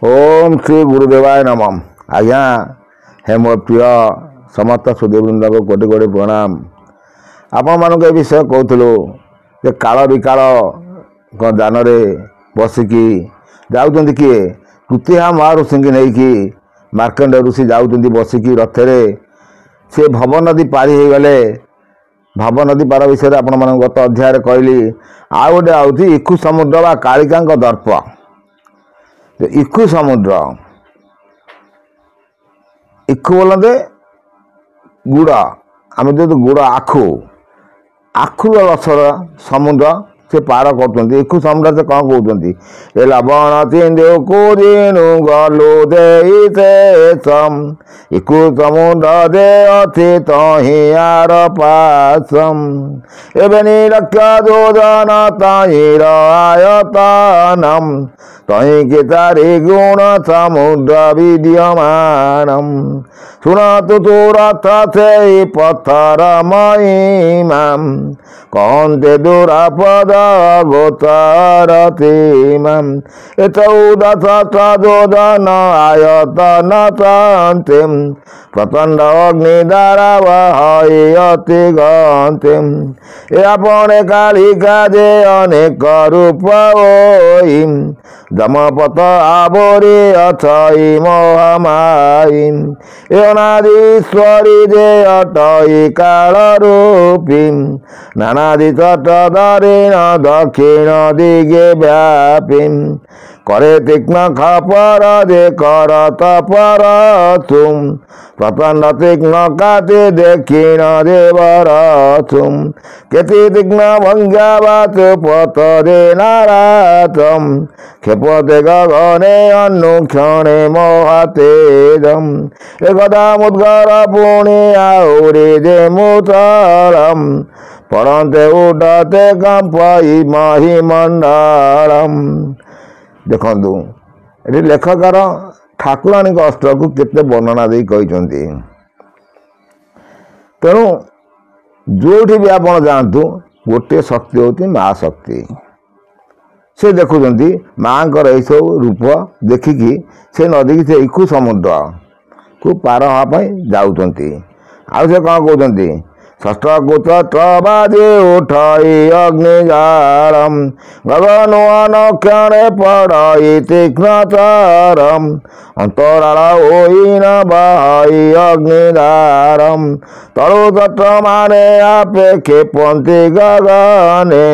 ओम श्री गुरुदेवाय नमः। आज्ञा हे मो प्रिय समस्त सुधीवृंद को कोटि कोटि प्रणाम। आपण मानक ए विषय कहूलु जे काल विकाल जान बसिकी जाऊँ किए कृतिहा महाऋषि नहीं कि मार्कंड ऋषि जाऊँ बसिकी रथरे से भव नदी पारी हो गले। भव नदी पार विषय आपण मान गत अध्याय कहली। आ गोटे आउथी इखु समुद्र बा कालिका दर्प। इखु समुद्र इखु बोलते गुड़ आम जो गुड़ आखु आखु रसर समुद्र से पार कर इखु समुद्र से कौन कहते ए लवण चिंदे कुनु गलु देम इखु समुद्र दे अच्छी तही आर पासम एवं निरक्ष जोजन तहीर आयतनम तही के तारी गुण समुद्र विद्यमानम सुनतु तुरथ से पत्थर महिमाम कहते दुरापद गोचर तीमम ए 14 जोजन आयतन शांतिम प्रचंड अग्नि द्वारा वही अति गंतिम ए अपने कालिका जे अनेक रूप ओइम जमपत आवरी अथई मोहमाई ए अनादीश्वरी जे अटई काल रूपी नानादि चटधरीण दक्षिण दिगे व्यापी करे तीक्ष्ण खपर जे कर तपर तुम प्रचंड तीक्ष्ण काटे दक्षिण देवर तुम केति तीक्ष्ण भंग्यावाच पतरे नारातम क्षेपते गगने अनुक्षणे मोहतेजम एकदा मुद्गर पुणे आउरी जे मुचलम पड़ते उठते कंपई महिमंडलम। देखु ये लेखकार ठाकुराणी अष्ट को केते वर्णना दे कहते तेणु जो भी आप जातु गोटे शक्ति होती माँ शक्ति से देखुं माँ को सब रूप देखिकी से नदी की से इखु समुद्र को पार हाँपाई जाऊँच आउ से कौन कहते षष्ठ कुच बाजे उठई अग्निजारम गगन अनक्षणे पड़ई तीक्ष्णचारम अंतराल होईन बहई अग्निधारम तलु तट माने आपे खेपंती गगने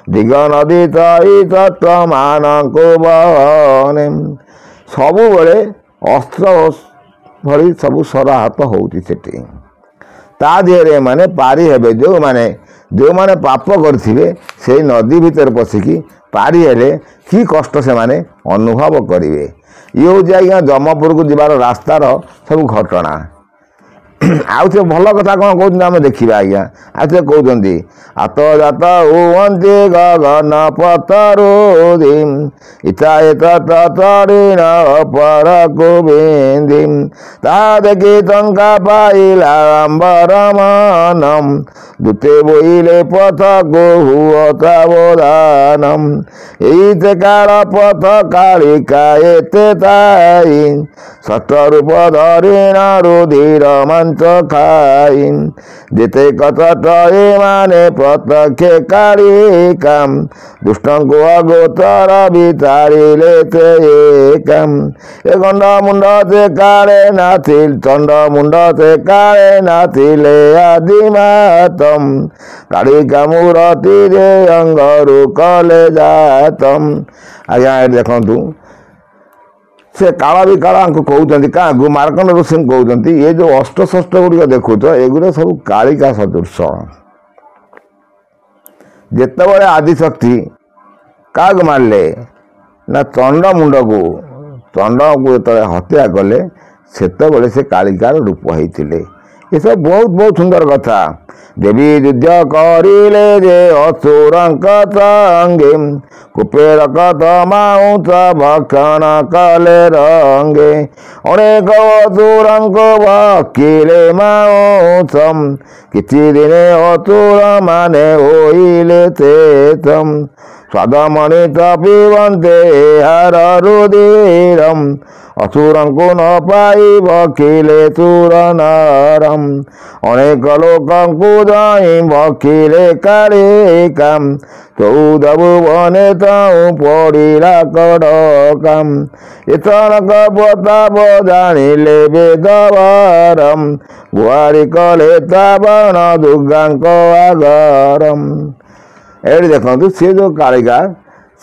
दिग नदी तई तट मान को बहने सबु बड़े अस्त्र भरी सब सराहत होती सेठी ता देहरे माने पारी हेबे जो माने पाप करथिबे से नदी भीतर पशिकी पारी हेले कि कष्ट से माने अनुभव करिवे। ये हूँ आज्ञा जमपुर को जीवार रास्तार सब घटना। आउ से भल कथा कौन कहते आम देखा आज्ञा आउ से कहते आत जात हुअंती गगन पतरुदिम इच्छा तरीण पर कुबिंदिम ता देखी टंका पाइला अंबर मनम दूते बोइले पथ को हुआ सावधानम एते काल पथ कालिका एते ताई षष्ठ रूप धरीण रुधिर मंच खाई जेते कचट माने प्रत्यक्ष कालिकाम दुष्ट को अगोचर विचारिले एकम ए गंड मुंड से काले नाथिल चंड मुंड से काले नाथिले आदिमातम कालिका मूर्ति रे अंगरु कले जातम। आज्ञा देखु से काला भी काला कहते क्या मार्कंड ऋषि कहते ये जो अष्ट षष्ठ गुड़िक देखुच एगुड़ा सब कालिका सदृश जिते बड़े आदिशक्ति क्या मारे ना चंड मुंड को जो हत्या कले से से कालिकार रूप होते ये सब बहुत बहुत सुंदर कथा। देवी युद्ध करिले जे असुरंक संगे कुपेर कदमाउच भक्षण कले रंगे अनेक असुरंक भकिले माउसम किछि दिने असुर माने होइले चेतम ସ୍ୱାଦମଣିତ ପିବନ୍ତେ ଏହାର ରୁଧିରମ୍ ଅସୁରଙ୍କୁ ନ ପାଇ ଭଖିଲେ ସୁର ନରମ୍ ଅନେକ ଲୋକଙ୍କୁ ଯାଇ ଭଖିଲେ କାଳିକାମ୍ 14 ଭୁବନେ ତାଉ ପଡ଼ିଲା କଡ଼କାମ୍ ଏଥରକ ପ୍ରତାପ ଜାଣିଲେ ବେଦବରମ୍ ଗୁହାରି କଲେ ତାବଣ ଦୁର୍ଗାଙ୍କ ଆଗରମ୍। ଏଠି ଦେଖନ୍ତୁ ସେ ଯେଉଁ କାଳିକା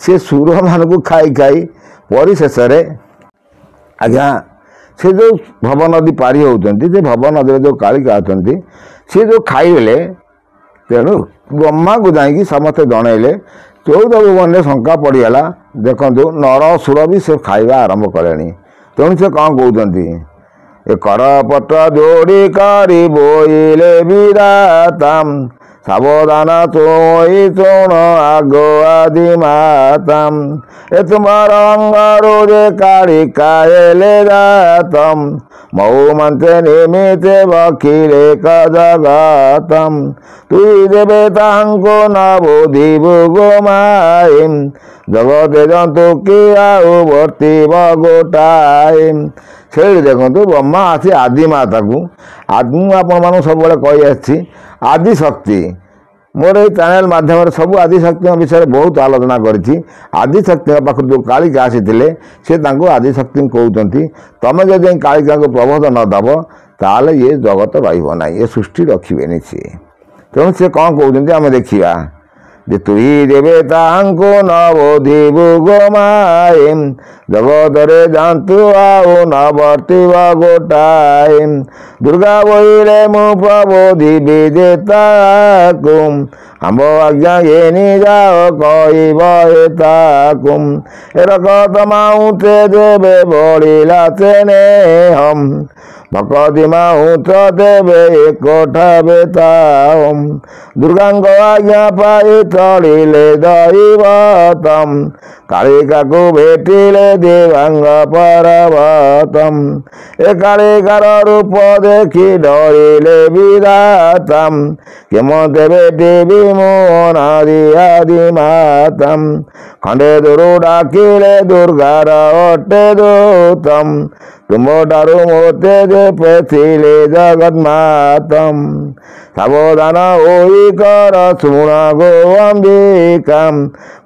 ସେ ସୁରମାନଙ୍କୁ ଖାଇ ଖାଇ ପରିଶେଷରେ ଆଜ୍ଞା ସେ ଯେଉଁ ଭବ ନଦୀ ପାରି ହେଉଛନ୍ତି ସେ ଭବ ନଦୀରେ ଯେଉଁ କାଳିକା ଅଛନ୍ତି ସେ ଯେଉଁ ଖାଇଲେ ତେଣୁ ବ୍ରହ୍ମାଙ୍କୁ ଯାଇକି ସମସ୍ତେ ଜଣାଇଲେ 14 ଭୁବନରେ ଶଙ୍କା ପଡ଼ିଗଲା। ଦେଖନ୍ତୁ ନର ସୁର ବି ସେ ଖାଇବା ଆରମ୍ଭ କଲେଣି। ତେଣୁ ସେ କ'ଣ କହୁଛନ୍ତି ଏ କରପଟ ଯୋଡ଼ି କରି ବୋଇଲେ ବିରାତାମ୍ ସାବଧାନ ତୁଇ ଶୁଣ ଆଗ ଆଦି ମାତାମ୍ ଏ ତୁମର ଅଙ୍ଗରୁ ଯେ କାଳିକା ହେଲେ ଜାତମ୍ ମହୁ ମନ୍ତେ ନିମିତେ ଭଖିଲେ ଜଗତମ୍ ତୁଇ ଦେବେ ତାଙ୍କୁ ନ ବୁଧିବୁ ଗୋମାଇମ୍ ଜଗତେ ଜନ୍ତୁ କି ଆଉ ବର୍ତ୍ତିବ ଗୋଟାଏ। ସେଇଠି ଦେଖନ୍ତୁ ବ୍ରହ୍ମା ଆସି ଆଦିମାତାକୁ ମୁଁ ଆପଣମାନଙ୍କୁ ସବୁବେଳେ କହି ଆସିଛି ଆଦିଶକ୍ତି ମୋର ଏଇ ଚ୍ୟାନେଲ୍ ମାଧ୍ୟମରେ ସବୁ ଆଦିଶକ୍ତିଙ୍କ ବିଷୟରେ ବହୁତ ଆଲୋଚନା କରିଛି। ଆଦିଶକ୍ତିଙ୍କ ପାଖରୁ ଯେଉଁ କାଳିକା ଆସିଥିଲେ ସେ ତାଙ୍କୁ ଆଦିଶକ୍ତିଙ୍କୁ କହୁଛନ୍ତି ତମେ ଯଦି କାଳିକାଙ୍କୁ ପ୍ରବୋଧ ନ ଦେବ ତାହେଲେ ଏ ଜଗତ ରହିବ ନାହିଁ, ଏ ସୃଷ୍ଟି ରଖିବେନି ସିଏ। ତେଣୁ ସେ କ'ଣ କହୁଛନ୍ତି ଆମେ ଦେଖିବା ଯେ ତୁଇ ଦେବେ ତାହାଙ୍କୁ ନ ବୋଧିବୁ ଗୋମାଇମ୍ ଜଗତରେ ଯାନ୍ତୁ ଆଉ ନ ବର୍ତ୍ତିବ ଗୋଟାଏ ଦୁର୍ଗା ବୋଇଲେ ମୁଁ ପ୍ରବୋଧିବି ଯେ ତାକୁ ଆମ୍ବ ଆଜ୍ଞା ଘେନି ଯାଅ କହିବ ଏ ତାକୁ ରକତ ମାଉଁତେ ଦେବେ ବଳିଲା ସ୍ନେହମ୍ ଭକତି ମାଉଁତ ଦେବେ ଏକଠା ବେତାମ୍ ଦୁର୍ଗାଙ୍କ ଆଜ୍ଞା ପାଇ ଚଳିଲେ ଦୈବତମ୍ କାଳିକାକୁ ଭେଟିଲେ ଦେବାଙ୍ଗ ପର୍ବତମ୍ ଏ କାଳିକାର ରୂପ ଦେଖି ଡରିଲେ ବିଧାତାମ୍ କେମତେ ଭେଟିବି ମୁଁ ନାରୀ ଆଦି ମାତାମ୍ ଖଣ୍ଡେ ଦୂରୁ ଡାକିଲେ ଦୁର୍ଗାର ଅଟେ ଦୂତମ୍ ତୁମଠାରୁ ମୋତେ ଯେ ପେଥିଲେ ଜଗନ୍ମାତମ୍ ସାବଧାନ ହୋଇ କର ଶୁଣ ଗୋ ଅମ୍ବିକାମ୍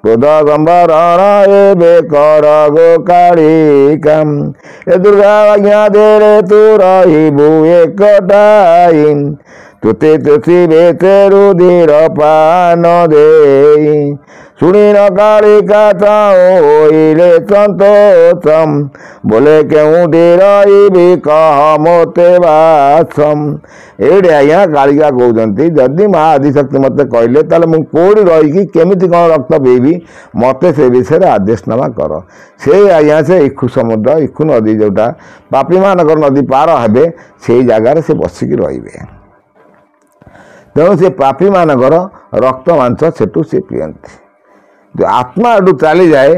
କ୍ରୋଧ ସମ୍ବରଣ ଏବେ କର ଗୋ କାଳିକାମ୍ ଏ ଦୁର୍ଗା ଆଜ୍ଞା ଦେଲେ ତୁ ରହିବୁ ଏକଟାଇ ତୁତେ ତୁଥିବେ ସେ ରୁଧିର ପାନ ଦେଇ ଶୁଣିନ କାଳିକା ତାଉ ହୋଇଲେ ସନ୍ତୋଷମ୍ ବୋଲେ କେଉଁଠି ରହିବି କହ ମୋତେ ବାସମ୍। ଏଇଠି ଆଜ୍ଞା କାଳିକା କହୁଛନ୍ତି ଯଦି ମା ଆଦିଶକ୍ତି ମୋତେ କହିଲେ ତାହେଲେ ମୁଁ କେଉଁଠି ରହିକି କେମିତି କ'ଣ ରକ୍ତ ପିଇବି ମୋତେ ସେ ବିଷୟରେ ଆଦେଶନାମା କର। ସେଇ ଆଜ୍ଞା ସେ ଇକ୍ଷୁ ସମୁଦ୍ର ଇକ୍ଷୁ ନଦୀ ଯେଉଁଟା ପାପୀମାନଙ୍କର ନଦୀ ପାର ହେବେ ସେଇ ଜାଗାରେ ସେ ବସିକି ରହିବେ। ତେଣୁ ସେ ପାପୀମାନଙ୍କର ରକ୍ତ ମାଂସ ସେଠୁ ସେ ପିଅନ୍ତି। ଯେଉଁ ଆତ୍ମା ଏଠୁ ଚାଲିଯାଏ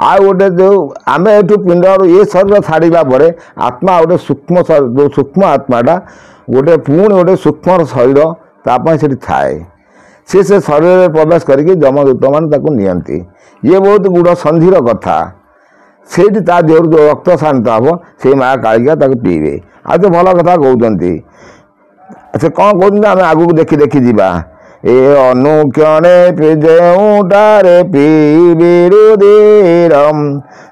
ଆଉ ଗୋଟେ ଯେଉଁ ଆମେ ଏଠୁ ପିଣ୍ଡରୁ ଏ ଶରୀର ଛାଡ଼ିଲା ପରେ ଆତ୍ମା ଗୋଟେ ସୂକ୍ଷ୍ମ ଯେଉଁ ସୂକ୍ଷ୍ମ ଆତ୍ମାଟା ଗୋଟେ ପୁଣି ଗୋଟେ ସୂକ୍ଷ୍ମ ଶରୀର ତା ପାଇଁ ସେଠି ଥାଏ। ସେ ଶରୀରରେ ପ୍ରବେଶ କରିକି ଯମଦୂତମାନେ ତାକୁ ନିଅନ୍ତି। ଇଏ ବହୁତ ଗୁଡ଼ ସନ୍ଧିର କଥା। ସେଇଠି ତା ଦେହରୁ ଯେଉଁ ରକ୍ତ ଶାନ୍ତ ହେବ ସେଇ ମା କାଳିକା ତାକୁ ପିଇବେ। ଆଉ ତ ଭଲ କଥା କହୁଛନ୍ତି। ସେ କ'ଣ କହୁଛନ୍ତି ଆମେ ଆଗକୁ ଦେଖି ଦେଖି ଯିବା। ଏ ଅନୁକ୍ଷଣେ ଯେଉଁଟାରେ ପିଇବି ରୁଧିରମ୍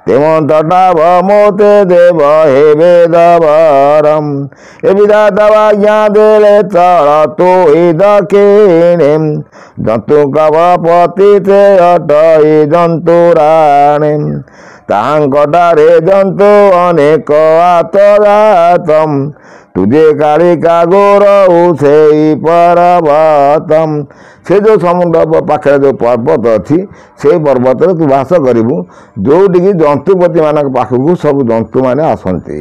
ତେମନ୍ତଟା ମୋତେ ଦେବ ହେବେ ଦବରମ୍ ଏ ବିଧାତା ଆଜ୍ଞା ଦେଲେ ଚଳ ତୁଇ ଦକ୍ଷିଣେ ଜନ୍ତୁଙ୍କ ପତି ସେ ଅଟଇ ଜନ୍ତୁରାଣେ ତାହାଙ୍କଠାରେ ଜନ୍ତୁ ଅନେକ ଆତରାତମ୍ ତୁଜେ କାଳିକା ଗୋରଉ ସେଇ ପର୍ବତମ୍ ସେ ଯେଉଁ ସମୁଦ୍ର ପାଖରେ ଯେଉଁ ପର୍ବତ ଅଛି ସେଇ ପର୍ବତରେ ତୁ ବାସ କରିବୁ ଯେଉଁଠିକି ଜନ୍ତୁପତିମାନଙ୍କ ପାଖକୁ ସବୁ ଜନ୍ତୁମାନେ ଆସନ୍ତି।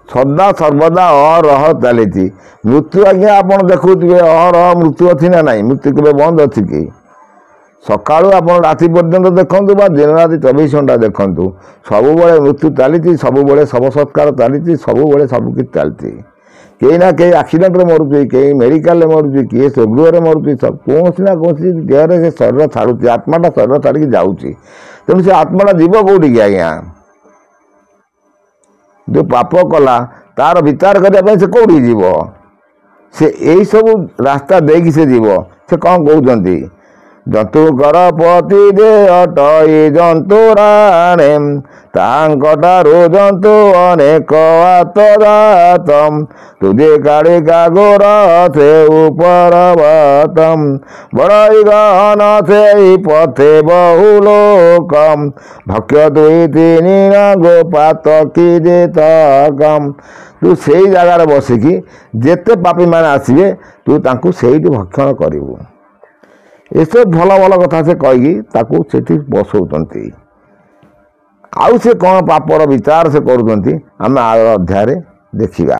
ସଦା ସର୍ବଦା ଅହରହ ଚାଲିଛି। ମୃତ୍ୟୁ ଆଜ୍ଞା ଆପଣ ଦେଖୁଥିବେ ଅହରହ ମୃତ୍ୟୁ ଅଛି ନା ନାହିଁ? ମୃତ୍ୟୁ କେବେ ବନ୍ଦ ଅଛି କି? ସକାଳୁ ଆପଣ ରାତି ପର୍ଯ୍ୟନ୍ତ ଦେଖନ୍ତୁ ବା ଦିନ ରାତି 24 ଘଣ୍ଟା ଦେଖନ୍ତୁ ସବୁବେଳେ ମୃତ୍ୟୁ ଚାଲିଛି, ସବୁବେଳେ ଶବ ସତ୍କାର ଚାଲିଛି, ସବୁବେଳେ ସବୁକିଛି ଚାଲିଛି। कहीं ना कहीं आक्सीडेंट मरुचे कहीं मेडिकल मरुचे किए स्वगृह मरुचे सब कौन ना कौन देह से शरीर छाड़ुची आत्माटा शरीर छाड़ी जाऊँगी तेणु से आत्माटा जीव कौटी की आज्ञा जो पाप कला तार विचार करने से कौटी जीव से यही सब रास्ता देकी से जीव से कौन कहते जंतुकर पति दे अटई जंतुराणे तांकटारू जंतु अनेक आत्मजातम तुझे काढ़ी कागोर से उपरवतम बड़ई गहन से पथे बहुलोकम भक्ष्य दुई तीन गोपात की दे तकम तू से जगार बसिकी जेते पापी मैंने आसवे तू तांकु सेठी भक्षण करू एसब भल भल कथा से कहीकि सेठी बसौती आउ से कौन पापर विचार से करुँच आम अध्याय देखा।